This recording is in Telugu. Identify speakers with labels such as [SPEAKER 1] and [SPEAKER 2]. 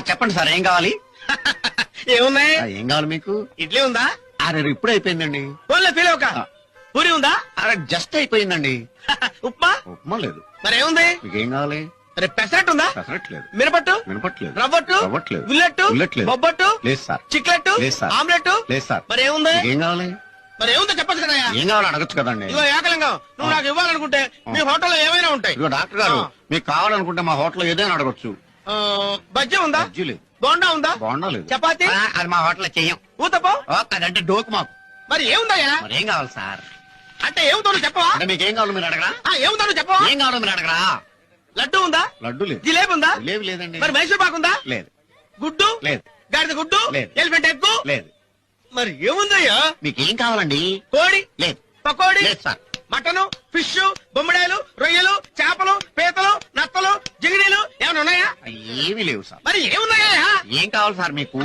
[SPEAKER 1] చెప్పండి సార్ ఏం కావాలి?
[SPEAKER 2] ఏమున్నాయి?
[SPEAKER 1] ఏం కావాలి మీకు?
[SPEAKER 2] ఇడ్లీ ఉందా?
[SPEAKER 1] అరే ఇప్పుడే అయిపోయిందండి.
[SPEAKER 2] ఫోన్లో ఫీల్ అవక. పూరి ఉందా?
[SPEAKER 1] అరే జస్ట్ అయిపోయిందండి.
[SPEAKER 2] ఉప్మా?
[SPEAKER 1] ఉప్మా లేదు.
[SPEAKER 2] మరి ఏముంది?
[SPEAKER 1] మీకేం కావాలి?
[SPEAKER 2] అరే పెసరట్టు ఉందా?
[SPEAKER 1] పెసరట్లేదు.
[SPEAKER 2] మినపట్టు?
[SPEAKER 1] వినపట్లేదు.
[SPEAKER 2] రవ్వట్టు?
[SPEAKER 1] రవ్వట్లేదు.
[SPEAKER 2] ఉల్లట్టు?
[SPEAKER 1] ఉల్లట్లేదు.
[SPEAKER 2] బొబ్బట్టు?
[SPEAKER 1] లేదు సార్.
[SPEAKER 2] చిక్లెట్టు?
[SPEAKER 1] లేదు సార్.
[SPEAKER 2] ఆమ్లెట్?
[SPEAKER 1] లేదు సార్.
[SPEAKER 2] మరి ఏముంది?
[SPEAKER 1] ఏం కావాలి?
[SPEAKER 2] మరి ఏముందో చెప్పచ్చు కదా.
[SPEAKER 1] ఏం కావాలి అడగచ్చు కదండి.
[SPEAKER 2] ఇదిగో ఏకలింగం, నువ్వు నాకు ఇవ్వాలనుకుంటే మీ హోటల్లో ఏమైనా ఉంటాయి.
[SPEAKER 1] ఇదిగో డాక్టర్ గారు, మీకు కావాలనుకుంటే మా హోటల్లో ఏదైనా అడగచ్చు.
[SPEAKER 2] బజ్జీ ఉందా?
[SPEAKER 1] బజ్జీ లేదు.
[SPEAKER 2] బోండా ఉందా?
[SPEAKER 1] బోండా లేదు.
[SPEAKER 2] చపాతి?
[SPEAKER 1] అది మా హోటల్లో చెయ్యం.
[SPEAKER 2] ఊతపో?
[SPEAKER 1] అదంటే డోకు మాకు.
[SPEAKER 2] మరి ఏముందయ్యా?
[SPEAKER 1] మరి ఏం కావాలి సార్?
[SPEAKER 2] అంటే ఏముందో చెప్పవా?
[SPEAKER 1] అంటే మీకేం కావాలో మీరు అడగరా?
[SPEAKER 2] ఏముందో చెప్పవా?
[SPEAKER 1] ఏం కావాలో మీరు అడగరా?
[SPEAKER 2] లడ్డు ఉందా?
[SPEAKER 1] లడ్డు లేదు.
[SPEAKER 2] జిలేబీ ఉందా?
[SPEAKER 1] జిలేబీ లేదండి.
[SPEAKER 2] మరి మైసూర్ పాకు ఉందా?
[SPEAKER 1] లేదు.
[SPEAKER 2] గుడ్డు?
[SPEAKER 1] లేదు.
[SPEAKER 2] గాడిద గుడ్డు?
[SPEAKER 1] లేదు.
[SPEAKER 2] Elephant egg?
[SPEAKER 1] లేదు.
[SPEAKER 2] మరి ఏముందయ్యా?
[SPEAKER 1] మీకేం కావాలండి?
[SPEAKER 2] కోడి?
[SPEAKER 1] లేదు.
[SPEAKER 2] పకోడి?
[SPEAKER 1] లేదు సార్.
[SPEAKER 2] మటను, ఫిష్, బొమ్మడాయలు, రొయ్యలు, చేపలు, పీతలు, నత్తలు, జిగిడీలు ఏమైనా ఉన్నాయా?
[SPEAKER 1] ఏమీ లేవు సార్.
[SPEAKER 2] మరి ఏమున్నాయా?
[SPEAKER 1] ఏం కావాలి సార్ మీకు?